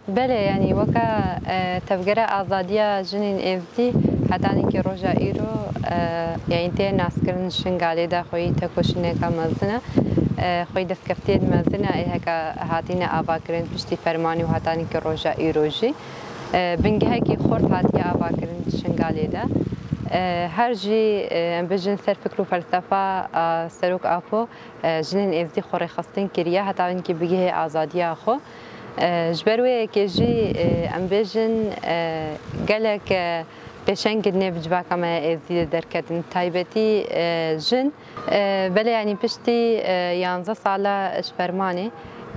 بله يعني وكا تفجر آزادية جنين إفدي حتى إنك رجع إيرو يعني تي ناس كرن شنقالي دا خوي تكوشنة كمزنا خوي دست كفتيد مزنا إيه هكا هاتينا آبا كرن بشتي فرماني وحتى إنك رجع إيروجي بنجه كي خورد هاتي آبا كرن شنقالي دا هر جي بجن سر فكر و فلسفه سروک آفو جنين إفدي خوري خستين كريا حتى إنك بيجي آزادية خو جبروي كيجي ام بيجن قالك بشنگ نبجوا كما ازيد دركتن تايبتي جن بلا يعني بشتي يانزا صالة اش فرماني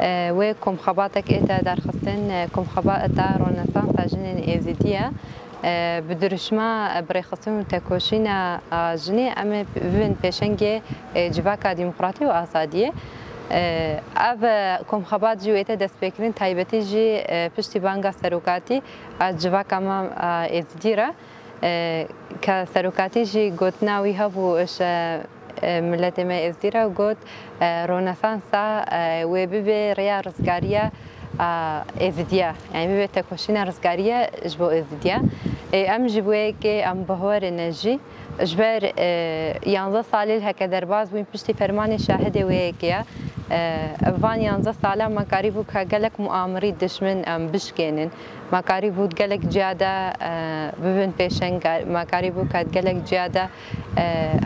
وكم خباتك اتا درخستن كم خباتا رونسانس جنين ازيدية بدرشما بريخصون تكوشينا جني ام بين بشنگ جواكا ديمقراطي وآزادية اف کم خبات جویت دست بکرین تایبتی جی پشتی بانگا سروکاتی از جوا کما ازدیره که سروکاتی جی گوتناوی هبو اش ملت ما ازدیره گوت رونسانسا و ببی ریا رزگاریه ازدیا يعني ببي تكوشينا رزقارية جبو ازديا ام جبوه كي ام بهور نجي جبر يانزا صالي هكا درباز وين بشتي فرماني شاهده ويكيا فان يانزا صالة ما قريبو كقلك مؤامري دشمن ام بشكينن ما قريبو قلك جادة ببن بيشن ما قريبو كقلك جادة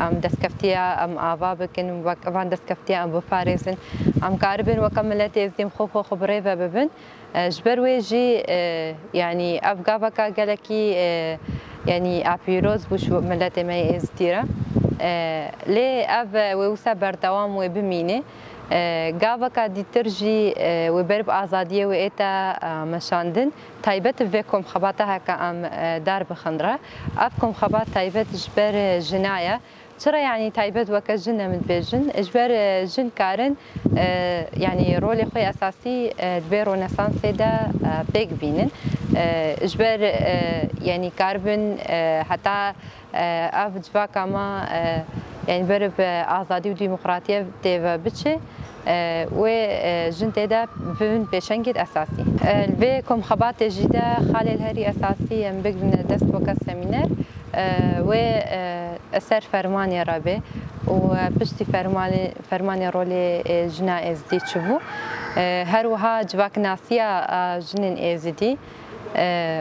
ام دسكفتيا ام آوا بكن وان دسكفتيا ام بفارزن ام قاربن وكملت ازديم خوخو خبري ببن جبر ويجي يعني افقافكا قلكي يعني ابيروز بوش ملت ما ازديرا لي اف ووسا بردوام وبمينه قافكا دي ترجي وبرب آزادية وإيتا مشاندن تايبت فيكم خباتها كأم دار بخندرة أفكم خبات تايبت جبر جناية ترى يعني تايبت وكا جنة من بيجن جبر جن كارن يعني رولي خوي أساسي دبيرو نسانس دا بيك بينن جبر يعني كاربن حتى أف جوا كما يعني برب آزادي وديمقراطية تيفا بتشي و جنتي دا بين بيشنجد أساسي البي كم خبات جدا خالي الهري أساسي ام بقرن دست وكا سمينار و أسر فرماني رابي وبشتي فرماني رولي جنا ازدي تشبو هروها جواك ناسيا جنين ازدي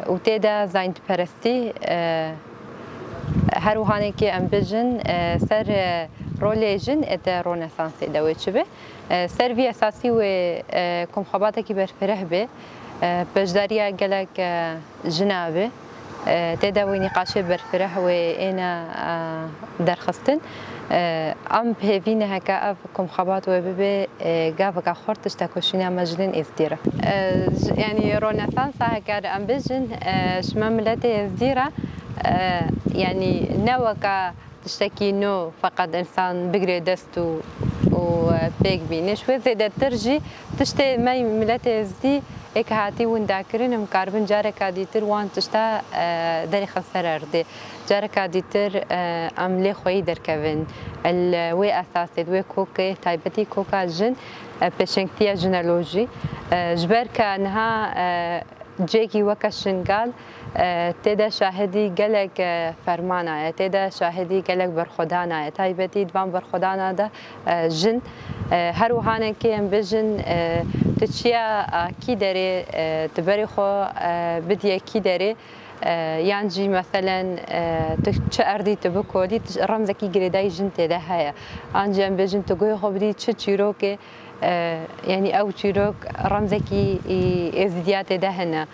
وتيدا زاينت برستي هروهاني كي ام بجن سر رولي جن اتا رونسانس دوي تشبه سرفي اساسي و كم خباتك برفره به بجداريا قالك جنابه تدا وي نقاش برفره و انا درخستن ام بهفين هكا كم خبات و ببي قافك خورتش تاكوشينا مجلين ازديره يعني رونسانس هكا ام بجن شماملتي ازديره يعني نوكا تشتكي نو فقط انسان بقري دستو وبيك بيني شوي زيادة ترجي تشتي ماي ملاتي ازدي اك هاتي وين داكرين مقاربن جاركا ديتر وان تشتا داري خسر اردي جاركا ديتر ام لي خوي دركفن الوي اساسي وي كوكي تايبتي كوكا جن بشنكتيا جنالوجي جبركا انها جيكي وكا شنقال تدا شاهدي قلق فرمانا تدا شاهدي قلق برخدانا تايبتي دبان برخدانا دا جن هروهانا كي ام بجن تشيا كي داري تبريخو بديا كي داري يانجي مثلا تش اردي تبكودي رمزكي قريداي جن تدا هيا انجي ام بجن تقوي خو بدي تشيروكي يعني او تشيروك رمزكي ازديات دهنا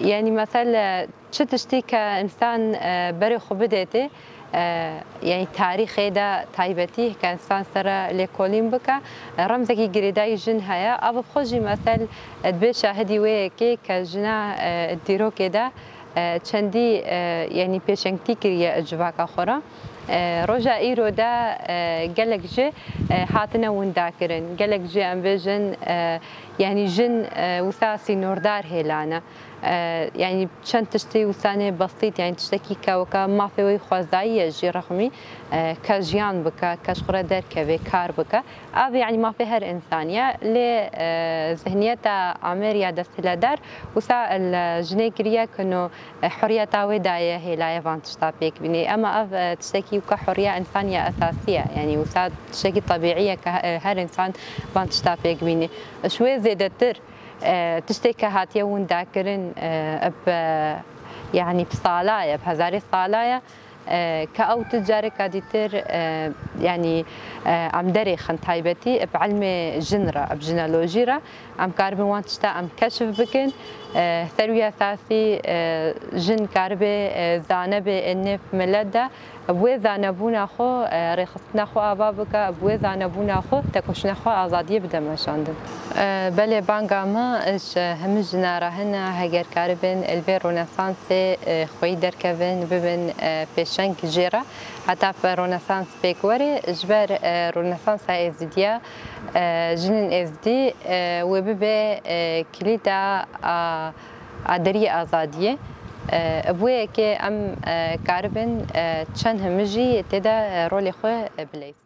يعني مثلا تشتي كإنسان بري خو بديتي يعني تاريخي دا تايبتي كإنسان سرا لكولين بكا رمزكي قريداي جن هيا أبو بخوجي مثل دبي شاهدي ويكي كجنا الديرو كدا چندي يعني بيشنكتي كريا اجواكا خورا روجا ايرو دا قالك جي هاتنا ونداكرن قالك جي ام بيجن يعني جن وساسي نوردار هيلانا يعني چەند تشتی وسانێ بەسیط یعنی تشتێکی کەوەکە مافێەوەی خوازاییە ژێ ڕەخمی کە ژیان بکە کەشخڕە دەرکەوێ کار بکە ئاوی یعنی مافێ هەر ئینسانیە لێ ذهنیەتە ئامێریا دەستیلەدار وسا ژنەی گریە کەنۆ حڕیەتاوێدایە هێلایەوان تشتا پێک بینێ ئەمە ئەف تشتێکی وکە حڕیە ئینسانیە ئەساسیە یعنی وسا تشتێکی طبیعیە کە هەر ئینسان وان تشتا پێک بینێ شوێ زێدەتر تشتێک کە هاتیە ونداکردن یعنی بساڵایە بهزاری ساڵایە کە ئەو تجارێکا دیتر ینی ئەم دەرێ خەن تایبەتی بعلمێ ژنرە بژنەلۆژیرە ئەم کاربن وان تشتا ئەم کەشف بکەن سەروی ئەساسی ژن کاربێ زانەبێ نێف ملەتدا بوێ زانەبوونا خۆ ڕێخستنا خۆ ئاوا بکە بوێ زانەبوونا خۆ تەکۆشنە خۆ ئازادیە بدەمەشاندن بەلێ بانگامە ئەش هەموو ژنارە هەنە هەگەر کاربن ئەلبێ ڕۆنەسانسێ خۆی دەرکەبن ببن پێشەنگ ژێرە هەتا ڕۆنەسانس پێکوەرێ ژبەر ڕۆنەسانسا ئێزیدیە ژنن ئێزدی وێ ببێ کلیدا ئادەریە ئازادیە بووەیەکێ ئەم کاربن چەند هەمژی تێدا ڕۆلی خۆ بلەیت